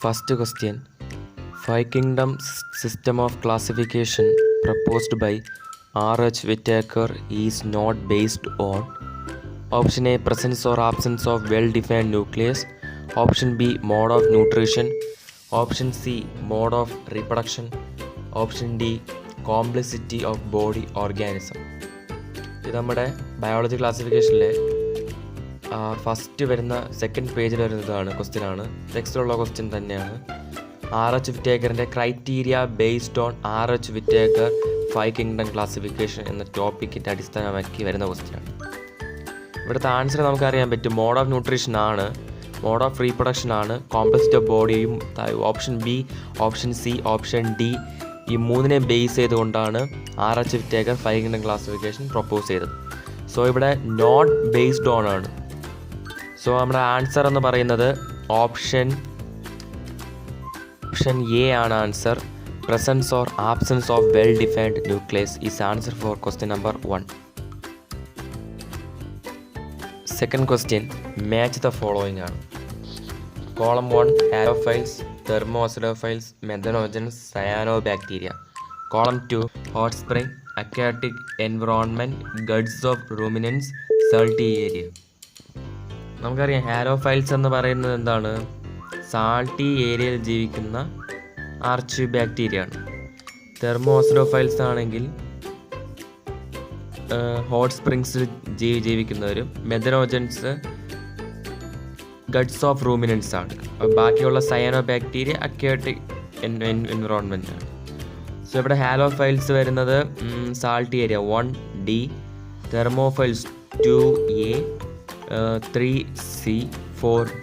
First question. Five Kingdoms system of classification proposed by R.H. Whittaker is not based on option A. Presence or absence of well-defined nucleus, option B. Mode of nutrition, option C. Mode of reproduction, option D. Complexity of body organism. ഇത് നമ്മുടെ biology ക്ലാസിഫിക്കേഷനിലെ first വരുന്ന second പേജിൽ വരുന്നതാണ് ക്വസ്റ്റ്യനാണ്. ടെക്സ്റ്റിലുള്ള question തന്നെയാണ്. R.H. വിറ്റേക്കറിൻ്റെ criteria based on R.H. Whittaker five kingdom classification എന്ന ടോപ്പിക്കിൻ്റെ അടിസ്ഥാനമാക്കി വരുന്ന ക്വസ്റ്റ്യനാണ്. ഇവിടുത്തെ ആൻസർ നമുക്കറിയാൻ പറ്റും. മോഡ് ഓഫ് ന്യൂട്രീഷൻ ആണ്, മോഡ് ഓഫ് റീപ്രൊഡക്ഷൻ ആണ്, കോംപ്ലക്സിറ്റി ഓഫ് ബോഡിയും option B, option C, option D ഈ മൂന്നിനെ ബേസ് ചെയ്തുകൊണ്ടാണ് R.H. Whittaker five kingdom classification propose ചെയ്തത്. സോ ഇവിടെ നോട്ട് ബേസ്ഡ് ഓൺ ആണ്. സോ നമ്മുടെ ആൻസർ എന്ന് പറയുന്നത് ഓപ്ഷൻ എ ആണ് answer. Presence or absence of well defined nucleus is answer for question number 1. Second question match the following ആണ്. Column 1 halophiles, thermoacidophiles, methanogens, cyanobacteria. Column 2 hot spring, aquatic environment, guts of ruminants, salty area. നമുക്കറിയാം halophiles എന്ന് പറയുന്നത് എന്താണ്? Salty ഏരിയയിൽ ജീവിക്കുന്ന Archie bacteria ആണ്. Thermoacidophiles ആണെങ്കിൽ hot സ്പ്രിങ്സിൽ ജീവിക്കുന്നവരും, മെഥനോജൻസ് ഗഡ്സ് ഓഫ് റൂമിനൻസ് ആണ്. ബാക്കിയുള്ള സയാനോ ബാക്ടീരിയ അക്വാട്ടിക് എൻവിറോൺമെൻ്റ് ആണ്. സോ ഇവിടെ ഹാലോഫൈൽസ് വരുന്നത് salty area 1D, thermophiles 2A, 3C, 4B.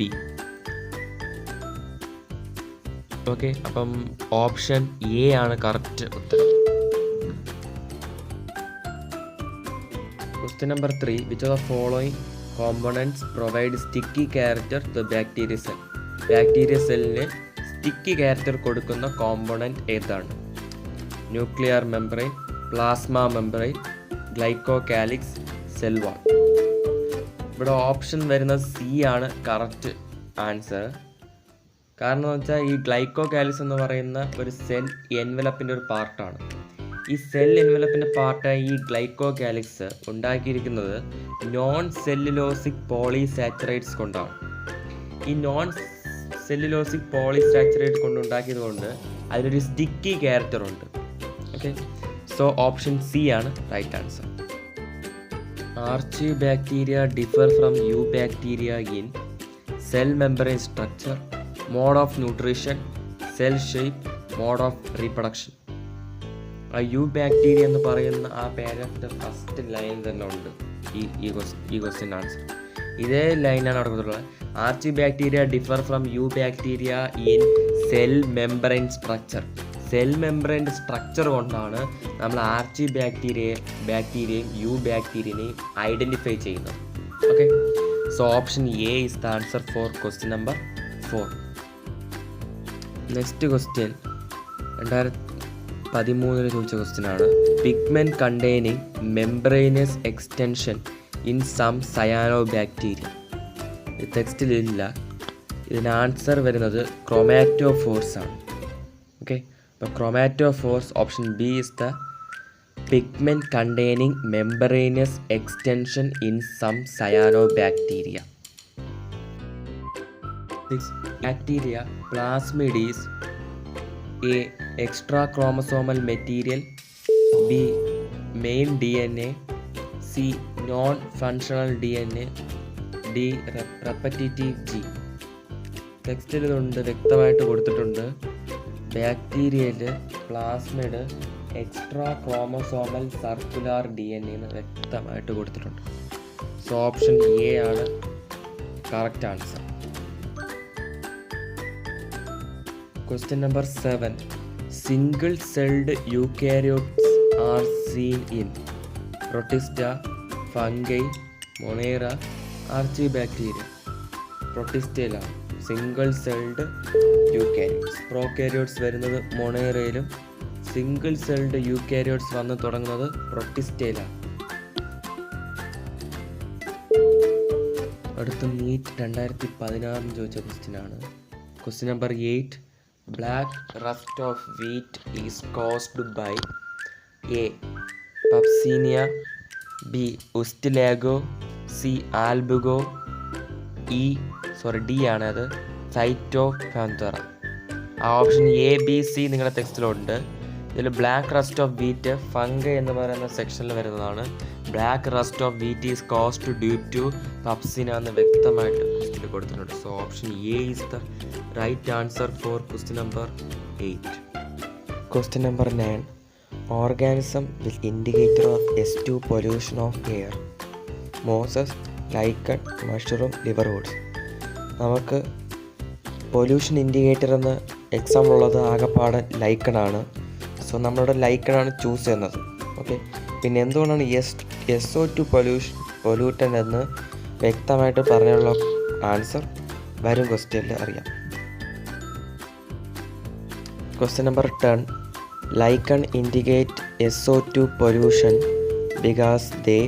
Okay, അപ്പം ഓപ്ഷൻ എ ആണ് കറക്റ്റ് ഉത്തരം. Question number 3. Which of the following components provide sticky character to bacteria cell? Bacteria സെല്ലിന് sticky character കൊടുക്കുന്ന component ഏതാണ്? Nuclear membrane, plasma membrane, glycocalyx, cell wall. ഇവിടെ option വരുന്നത് C ആണ് correct answer. കാരണം എന്ന് വെച്ചാൽ ഈ ഗ്ലൈക്കോകാലിക്സ് എന്ന് പറയുന്ന ഒരു സെൽ എൻവലപ്പിൻ്റെ ഒരു പാർട്ടാണ്. ഈ സെൽ എൻവലപ്പിൻ്റെ പാർട്ടായ ഈ ഗ്ലൈക്കോകാലിക്സ് ഉണ്ടാക്കിയിരിക്കുന്നത് നോൺ സെല്ലുലോസിക് പോളിസാച്ചറൈഡ്സ് കൊണ്ടാണ്. ഈ നോൺ സെല്ലുലോസിക് പോളിസാച്ചറൈഡ് കൊണ്ടുണ്ടാക്കിയത് കൊണ്ട് അതിനൊരു സ്റ്റിക്കി ക്യാരക്ടർ ഉണ്ട്. ഓക്കെ, സോ ഓപ്ഷൻ സി ആണ് right answer. Archaebacteria differ from eubacteria in cell membrane structure, mode of nutrition, cell shape, mode of reproduction. ആ യു ബാക്ടീരിയ എന്ന് പറയുന്ന ആ പാരഗ്രാഫിൻ്റെ ഫസ്റ്റ് ലൈൻ തന്നെ ഉണ്ട് ഈ ക്വസ്റ്റ്യൻ ആൻസർ. ഇതേ ലൈനാണ് അവിടെ കൊടുത്തിട്ടുള്ളത്. Archaebacteria differ from eubacteria in cell membrane structure. Cell membrane structure കൊണ്ടാണ് നമ്മൾ ആർച്ചി ബാക്ടീരിയയും യു ബാക്ടീരിയനെയും ഐഡൻറ്റിഫൈ ചെയ്യുന്നത്. Okay, so option A is the answer for question number 4. Next question 2013 ചോദിച്ച ക്വസ്റ്റ്യനാണ്. Pigment containing membranous extension in some cyanobacteria. ഇത് ടെക്സ്റ്റിലില്ല. ഇതിന് ആൻസർ വരുന്നത് ക്രോമാറ്റോഫോർസ് ആണ്. ഓക്കെ, അപ്പോൾ chromatophores option B is the pigment containing membranous extension in some cyano bacteria. Bacteria plasmids. A. Extra chromosomal material. B. Main DNA. C. Non-functional DNA. D. Repetitive gene. ടെക്സ്റ്റിൽ ഇതുണ്ട്, വ്യക്തമായിട്ട് കൊടുത്തിട്ടുണ്ട്. ബാക്ടീരിയയിൽ plasmid extrachromosomal circular DNA എന്ന് വ്യക്തമായിട്ട് കൊടുത്തിട്ടുണ്ട്. So option A ആണ് correct answer. Question number 7. Single-celled eukaryotes are seen in Protista, fungi, Monera, Archaebacteria. പ്രൊട്ടിസ്റ്റയിലാണ് സിംഗിൾ-സെൽഡ് യൂക്കാരിയോട്സ്. പ്രോകാരിയോട്സ് വരുന്നത് മൊണേറയിലും സിംഗിൾ-സെൽഡ് യൂക്കാരിയോട്സ് വന്ന് തുടങ്ങുന്നത് പ്രൊട്ടിസ്റ്റയിലാണ്. അടുത്ത നീറ്റ് 2016 ചോദിച്ച ക്വസ്റ്റ്യനാണ്. Question number 8. Black rust of wheat is caused by A. Papsinia, B. Ustilago, C. Albugo, D ആണത് സൈറ്റോപാന്തറ. ആ ഓപ്ഷൻ എ ബി സി നിങ്ങളുടെ ടെക്സ്റ്റിലുണ്ട്. ഇതിൽ black rust of wheat fungi എന്ന് പറയുന്ന സെക്ഷനിൽ വരുന്നതാണ്. Black rust of wheat is caused due to Puccinia എന്ന് വ്യക്തമായിട്ട് ക്വസ്റ്റിൽ കൊടുത്തിട്ടുണ്ട്. So option A is the right answer for question number 8. Question number 9. Organism with indicator of S2 pollution of air. Moses, lichen, mushroom, liverworts. നമുക്ക് pollution indicator എന്ന് example ഉള്ളത് ആകെപ്പാടെ ലൈക്കണാണ്. So നമ്മളുടെ ലൈക്കണാണ് choose ചെയ്യുന്നത്. ഓക്കെ, പിന്നെ എന്തുകൊണ്ടാണ് SO2 പൊല്യൂട്ടൻ്റ് എന്ന് വ്യക്തമായിട്ട് പറഞ്ഞുള്ള ആൻസർ വരും ക്വസ്റ്റ്യനിൽ അറിയാം. Question number 10. Lichen indicate SO2 pollution because they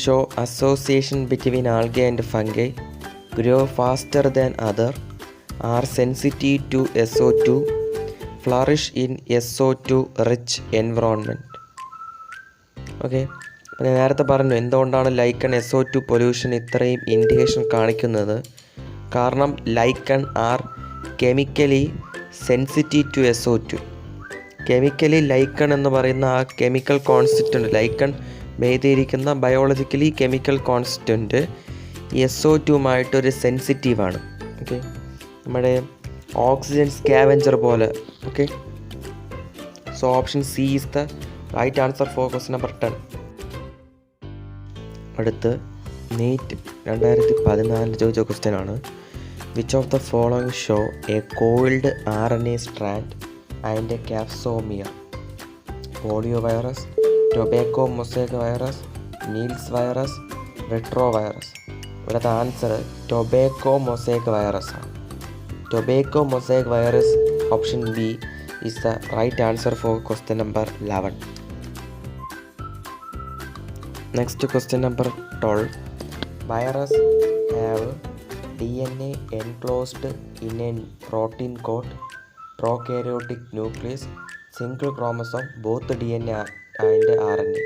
show association between algae and fungi, grow faster than other, are sensitive to SO2, flourish in SO2 rich environment. Okay, അപ്പോൾ ഞാൻ നേരത്തെ പറഞ്ഞു എന്തുകൊണ്ടാണ് ലൈക്കൺ SO2 പൊല്യൂഷൻ ഇത്രയും indication കാണിക്കുന്നത്. കാരണം lichen are chemically sensitive to SO2. Chemically lichen എന്ന് പറയുന്ന ആ കെമിക്കൽ കോൺസ്റ്റിറ്റ്വൻറ്റ്, ലൈക്കൺ ചെയ്തിരിക്കുന്ന ബയോളജിക്കലി കെമിക്കൽ കോൺസ്റ്റിറ്റ്വൻറ്റ് SO2മായിട്ടൊരു സെൻസിറ്റീവാണ്. ഓക്കെ, നമ്മുടെ ഓക്സിജൻ സ്കാവെഞ്ചർ പോലെ. Okay, so option C is the right answer for question number 10. അടുത്ത് നീറ്റ് 2014 ചോദിച്ച ക്വസ്റ്റ്യൻ ആണ്. Which of the following show a coiled RNA strand and capsomere? Polio virus, tobacco mosaic virus, measles virus, retro virus. ഇവിടുത്തെ answer tobacco mosaic virus ആണ്. Tobacco mosaic virus option B is the right answer for question number 11. Next question number 12. Virus have DNA enclosed in a protein coat, prokaryotic nucleus, single chromosome, both DNA and RNA.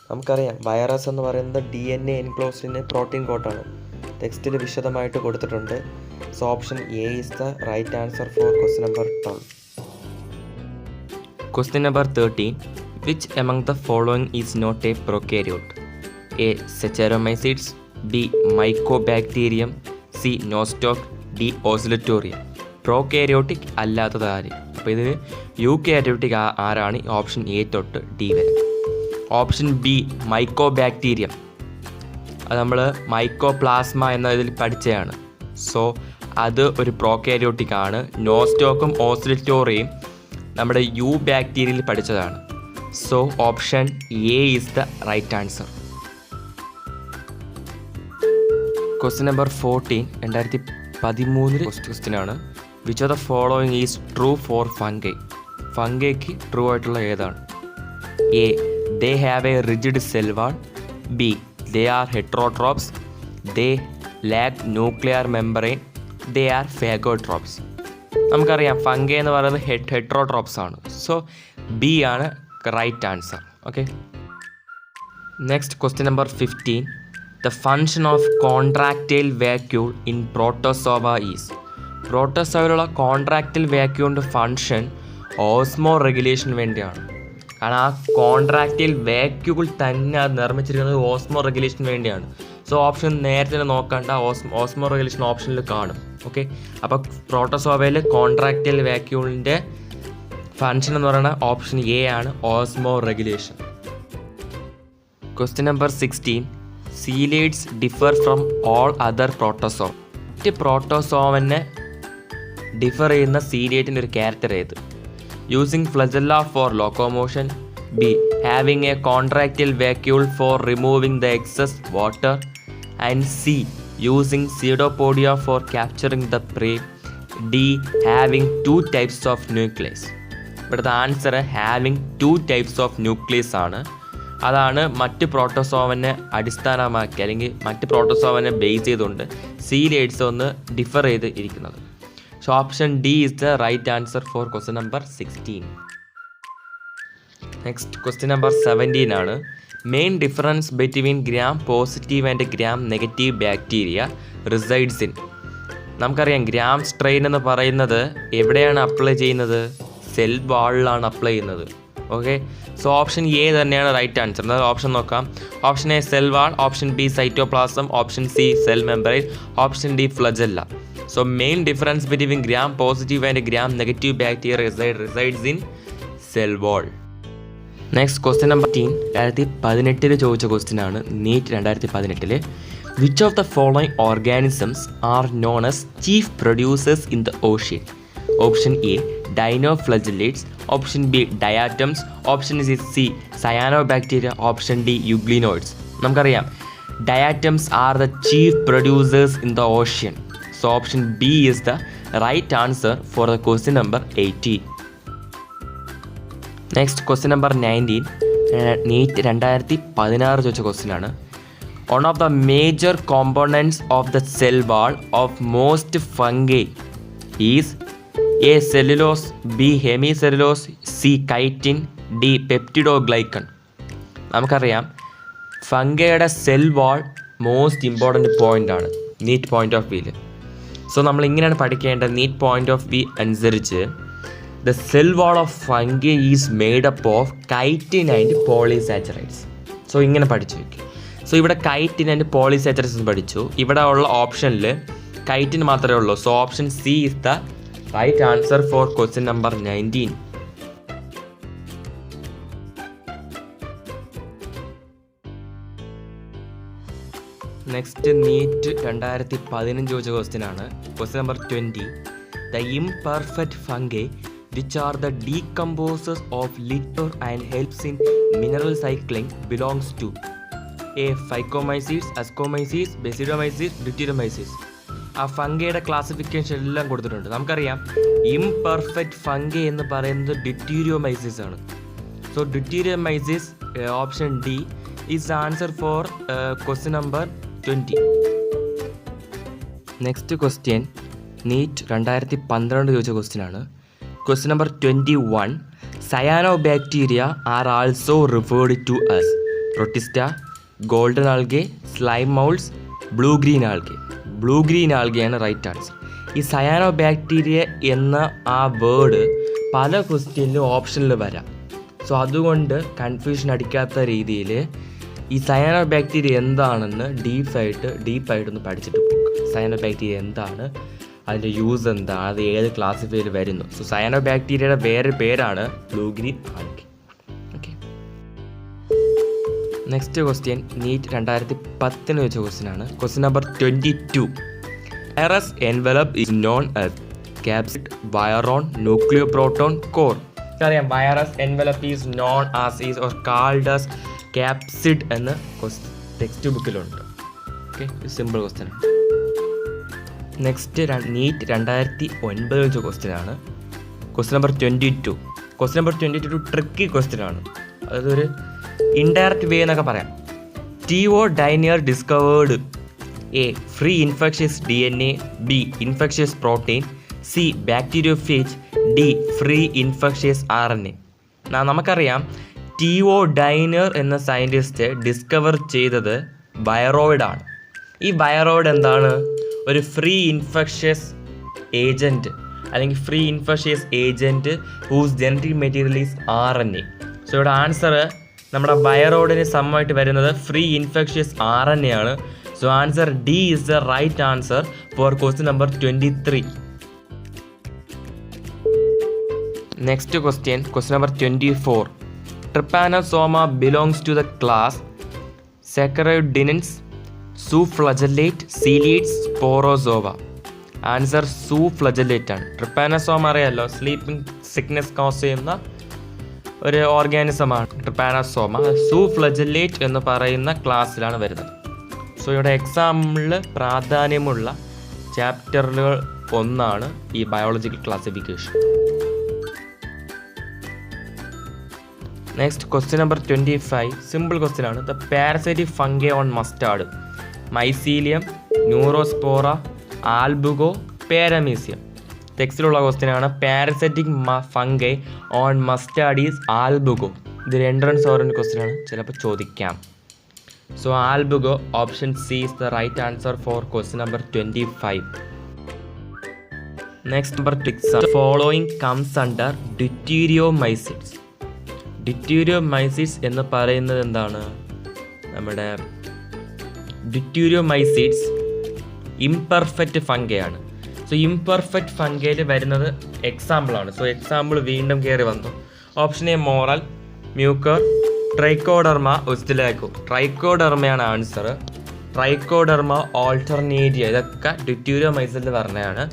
നമുക്കറിയാം virus എന്ന് പറയുന്നത് DNA enclosed protein കോട്ടാണ്. ടെക്സ്റ്റിൽ വിശദമായിട്ട് കൊടുത്തിട്ടുണ്ട്. So option A is the right answer for question number 12. Question number 13. Which among the following is not a prokaryote? A. സെച്ചറോമൈസിഡ്സ്, B. Mycobacterium, C. Nostoc, D. Oscillatoria. പ്രോകാരിയോട്ടിക് അല്ലാത്തത് ആര്? അപ്പോൾ ഇതിൽ യൂകാരിയോട്ടിക് ആരാണ്? ഓപ്ഷൻ എ തൊട്ട് ഡി വരെ. ഓപ്ഷൻ ബി മൈക്കോബാക്ടീരിയം, അത് നമ്മൾ മൈക്കോപ്ലാസ്മ എന്ന ഇതിൽ പഠിച്ചതാണ്. സോ അത് ഒരു പ്രോകാരിയോട്ടിക് ആണ്. നോസ്റ്റോക്കും ഓസിലറ്റോറിയും നമ്മുടെ യു ബാക്ടീരിയയിൽ പഠിച്ചതാണ്. So option A is the right answer. Question number 14 2013 question ആണ്. Which of the following is true for fungi? ഫംഗൈക്ക് ട്രൂ ആയിട്ടുള്ള ഏതാണ്? A. They have a rigid cell wall, B. They are heterotrophs, they lack nuclear membrane, they are phagotrophs. നമുക്കറിയാം fungi എന്ന് പറയുന്നത് heterotrophs ആണ്. So B ആണ് right answer. Okay, next question number 15. The function of contractile vacuole in protozoa is? പ്രോട്ടോസോയിലുള്ള contractile വാക്യൂളിൻ്റെ function Osmo റെഗുലേഷന് വേണ്ടിയാണ്. കാരണം ആ contractile vacuole തന്നെ അത് നിർമ്മിച്ചിരിക്കുന്നത് ഓസ്മോ റെഗുലേഷന് വേണ്ടിയാണ്. സോ ഓപ്ഷൻ നേരത്തെ നോക്കണ്ട, ഓസ്മോ റെഗുലേഷൻ ഓപ്ഷനിൽ കാണും. ഓക്കെ, അപ്പോൾ പ്രോട്ടോസോവയിൽ കോൺട്രാക്റ്റൈൽ വാക്യൂളിൻ്റെ ഫങ്ഷൻ എന്ന് പറയുന്നത് ഓപ്ഷൻ എ ആണ്, osmoregulation. Question number 16. Ciliates differ from all other protozoa. മറ്റ് പ്രോട്ടോസോമിനെ ഡിഫർ ചെയ്യുന്ന സീലേറ്റിൻ്റെ ഒരു ക്യാരക്ടർ ഏത്? Using flagella for locomotion, B. Having a contractile vacuole for removing the excess water, and C. Using pseudopodia for capturing the prey, D. Having 2 types of nucleus. ഇവിടുത്തെ answer having 2 types of nucleus ആണ്. അതാണ് മറ്റ് പ്രോട്ടോസോമിനെ അടിസ്ഥാനമാക്കി അല്ലെങ്കിൽ മറ്റ് പ്രോട്ടോസോമിനെ base ചെയ്തുകൊണ്ട് സീലേഡ്സ് ഒന്ന് differ ചെയ്ത് ഇരിക്കുന്നത്. So option D is the right answer for question number 16. Next question number 17 ആണ്. Main difference between gram positive and gram negative bacteria resides in. നമുക്കറിയാം ഗ്രാം സ്ട്രെയിൻ എന്ന് പറയുന്നത് എവിടെയാണ് അപ്ലൈ ചെയ്യുന്നത്? സെൽ വാളിലാണ് അപ്ലൈ ചെയ്യുന്നത്. ഓക്കെ, സോ ഓപ്ഷൻ എ തന്നെയാണ് right answer. എന്നാൽ option നോക്കാം. Option A cell wall, option B cytoplasm, option C cell membrane, option D flagella. So main difference between gram positive and gram negative bacteria resides in cell wall. Next question number 2018 ചോദിച്ച question ആണ്. NEET 2018. Which of the following organisms are known as chief producers in the ocean? Option A, dinoflagellates. Option B, diatoms. Option C, cyanobacteria. Option D, euglenoids. നമുക്കറിയാം diatoms are the chief producers in the ocean. So option B is the right answer for the question number 18. Next question number 19. NEET 2016 ചോദിച്ച question ആണ്. One of the major components of the cell wall of most fungi is A, cellulose, B, hemicellulose, C, chitin, D, peptidoglycan. നമുക്കറിയാം ഫംഗയുടെ cell wall most important point ആണ് NEET point of വ്യൂവിൽ. സോ നമ്മൾ ഇങ്ങനെയാണ് പഠിക്കേണ്ടത്. നീറ്റ് പോയിൻ്റ് ഓഫ് വ്യൂ അനുസരിച്ച് the cell wall of fungi is made up of chitin and polysaccharides. So ഇങ്ങനെ പഠിച്ചു വയ്ക്കും. സോ ഇവിടെ കൈറ്റിൻ ആൻഡ് പോളിസാച്ചറൈഡ്സ് പഠിച്ചു. ഇവിടെ ഉള്ള ഓപ്ഷനിൽ കൈറ്റിൻ മാത്രമേ ഉള്ളൂ. So option C is the right answer for question number 19. Next NEET 2015 ചോദിച്ച ക്വസ്റ്റ്യൻ ആണ്. Question number 20. The imperfect fungi which are the decomposers of litter and helps in mineral cycling belongs to A, Phycomyces, Ascomyces, Basidiomyces, Deuteromyces. ആ ഫംഗയുടെ classification എല്ലാം കൊടുത്തിട്ടുണ്ട്. നമുക്കറിയാം imperfect fungi എന്ന് പറയുന്നത് deuteromycetes ആണ്. So deuteromycetes option D is answer for question number 20. Next question NEET 2012 ചോദിച്ച question ആണ്. Question number 21. Cyanobacteria are also referred to as protista, golden algae, slime moulds, blue green algae. Blue green ആൽഗെയാണ് right answer. ഈ cyanobacteria എന്ന ആ word പല ക്വസ്റ്റ്യനിലും ഓപ്ഷനിൽ വരാം. So അതുകൊണ്ട് കൺഫ്യൂഷൻ അടിക്കാത്ത രീതിയിൽ ഈ സയാനോബാക്ടീരിയ എന്താണെന്ന് ഡീപ്പായിട്ടൊന്ന് പഠിച്ചിട്ട് പോകുക. സയാനോബാക്ടീരിയ എന്താണ്, അതിൻ്റെ യൂസ് എന്താണ്, അത് ഏത് ക്ലാസിഫൈയിൽ വരുന്നു. സോ സയാനോബാക്ടീരിയയുടെ വേറെ പേരാണ് blue green algae. Okay, next question NEET 2010 ചോദിച്ച ക്വസ്റ്റ്യൻ ആണ്. Question number 22. Virus envelope is known as capsid, virion, nucleoprotein, core. അറിയാം virus envelope is known as is or called as capsid എന്ന് ടെക്സ്റ്റ് ബുക്കിലുണ്ട്. Okay, simple question ആണ്. Next NEET 2009 ചോദിച്ച question ആണ്. Question number 22. Question number 22 tricky question ആണ്. അതൊരു indirect way എന്നൊക്കെ പറയാം. T O Diener discovered a, free infectious DNA, B, infectious protein, C, bacteriophage, D, free infectious RNA. നമുക്കറിയാം T O Diener എന്ന scientist discover ചെയ്തത് വൈറോയിഡാണ്. ഈ വൈറോയിഡ് എന്താണ്? ഒരു ഫ്രീ ഇൻഫെക്ഷ്യസ് ഏജൻറ്റ് അല്ലെങ്കിൽ free infectious agent whose genetic material is RNA. So ഇവിടെ answer നമ്മുടെ വൈറോയിഡിന് സമമായിട്ട് വരുന്നത് ഫ്രീ ഇൻഫെക്ഷ്യസ് RNA ആണ്. So answer D is the right answer for question number 23. Next question number 24. Trypanosoma belongs to the class Saccharoidinans, Zooflagellate, Coelids, Sporozoa. Answer zooflagellate ആണ്. Trypanosoma അറിയാമല്ലോ, sleeping sickness cos ചെയ്യുന്ന ഒരു ഓർഗാനിസമാണ് ട്രിപ്പാനസോമ. സൂഫ്ലജല്ലേറ്റ് എന്ന് പറയുന്ന ക്ലാസ്സിലാണ് വരുന്നത്. So ഇവിടെ എക്സാമിൽ പ്രാധാന്യമുള്ള ചാപ്റ്ററുകൾ ഒന്നാണ് ഈ biological classification. Next question number 25. Simple question ആണ്. The parasitic fungi on mustard, mycelium, Neurospora, Albugo, Paramecium. ടെക്സ്റ്റിലുള്ള ക്വസ്റ്റ്യൻ ആണ്. Parasitic fungi on mustard is Albugo. ഇത് 2 റൺസ് ഓരോ ക്വസ്റ്റ്യൻ ആണ്, ചിലപ്പോൾ ചോദിക്കാം. So Albugo option C is the right answer for question number 25. Next number 6. Following comes under deuteromycetes. Deuteromycetes എന്ന് പറയുന്നത് എന്താണ്? നമ്മുടെ ഡ്യൂറ്റീരിയോമൈസിഡ്സ് ഇംപെർഫെക്റ്റ് ഫംഗയാണ്. സോ ഇംപെർഫെക്റ്റ് ഫംഗയിൽ വരുന്നത് എക്സാമ്പിളാണ്. സോ എക്സാമ്പിൾ വീണ്ടും കയറി വന്നു. Option A morel, Mucor, Trichoderma, Ustilago. ട്രൈക്കോഡർമയാണ് ആൻസർ. ട്രൈക്കോഡർമ, ഓൾട്ടർനേരിയ, ഇതൊക്കെ ഡ്യൂറ്റീരിയോമൈസിഡിൽ പറഞ്ഞതാണ്.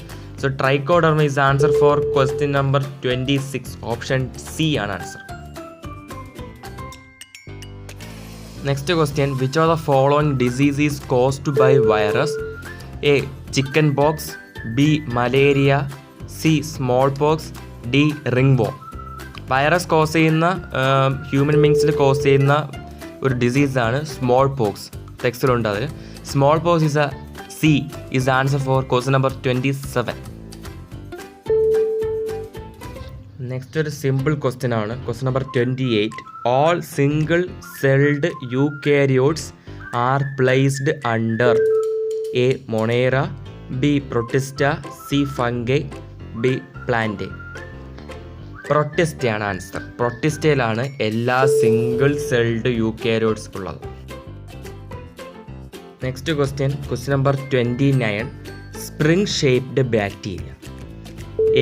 So Trichoderma is answer for question number 26. Option C ആണ് answer. Next question. Which are the following disease is caused by virus? A chickenpox, B malaria, C smallpox, D ringworm. Virus cause ചെയ്യുന്ന human ബീങ്സിൽ cause ചെയ്യുന്ന ഒരു ഡിസീസാണ് smallpox. ടെക്സ്റ്റിലുണ്ട് അതിൽ. Smallpox is C is answer for question number 27. Next ഒരു simple question ആണ്. Question number 28. All single celled eukaryotes are placed under A Monera, B Protista, C fungi, B plant. പ്രൊട്ടിസ്റ്റയാണ് answer. പ്രൊട്ടിസ്റ്റയിലാണ് എല്ലാ single celled eukaryotes ഉള്ളത്. Next question number 29. Spring shaped bacteria.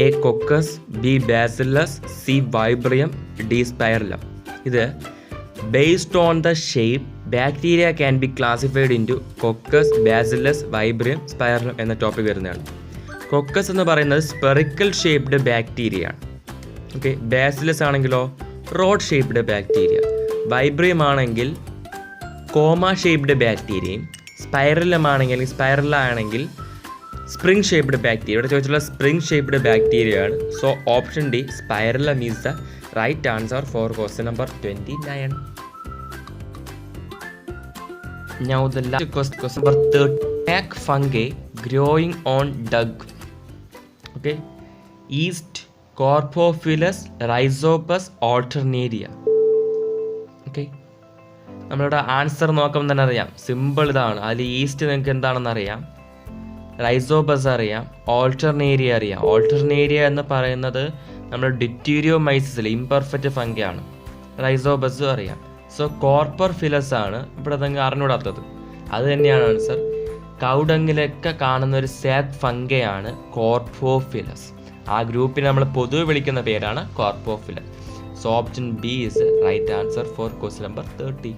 A coccus, B bacillus, C vibrium, D spirillum. ഇത് based on the shape bacteria can be classified into coccus, bacillus, vibrium, spirillum എന്ന topic വരുന്നതാണ്. കൊക്കസ് എന്ന് പറയുന്നത് spherical shaped bacteria ആണ്. Okay. Bacillus ആണെങ്കിലോ rod shaped bacteria. വൈബ്രിയം ആണെങ്കിൽ comma shaped ബാക്ടീരിയയും സ്പൈറലം ആണെങ്കിൽ spring shaped bacteria. ഇവിടെ ചോദിച്ചുള്ള സ്പ്രിംഗ് ഷേപ്ഡ് ബാക്ടീരിയ ആണ്. So option D spirillum is the right answer for question number 29. Now the last question number 30. Attack fungi growing on dung. Okay. Yeast, Corpophilus, Rhizopus, Alternaria. Okay. നമ്മളുടെ answer നോക്കുമ്പോൾ തന്നെ അറിയാം. Simple ഇതാണ്. അതിൽ east നിങ്ങൾക്ക് എന്താണെന്ന് അറിയാം, റൈസോബസ് അറിയാം, ഓൾട്ടർനേരിയ അറിയാം. ഓൾട്ടർനേരിയ എന്ന് പറയുന്നത് നമ്മൾ ഡ്യൂറ്റീരിയോമൈസിസിൽ ഇംപെർഫെക്റ്റ് ഫംഗി ആണ്. റൈസോബസ് അറിയാം. സോ കോർപ്പോഫിലസ് ആണ് ഇവിടെ നിങ്ങൾ അറിഞ്ഞൂടാത്തത്. അത് തന്നെയാണ് ആൻസർ. കൗഡങ്ങിലൊക്കെ കാണുന്ന ഒരു സാക് ഫംഗയാണ് കോർപ്പോഫിലസ്. ആ ഗ്രൂപ്പിനെ നമ്മൾ പൊതുവെ വിളിക്കുന്ന പേരാണ് കോർപ്പോഫിലസ്. So option B is right answer for question number 30.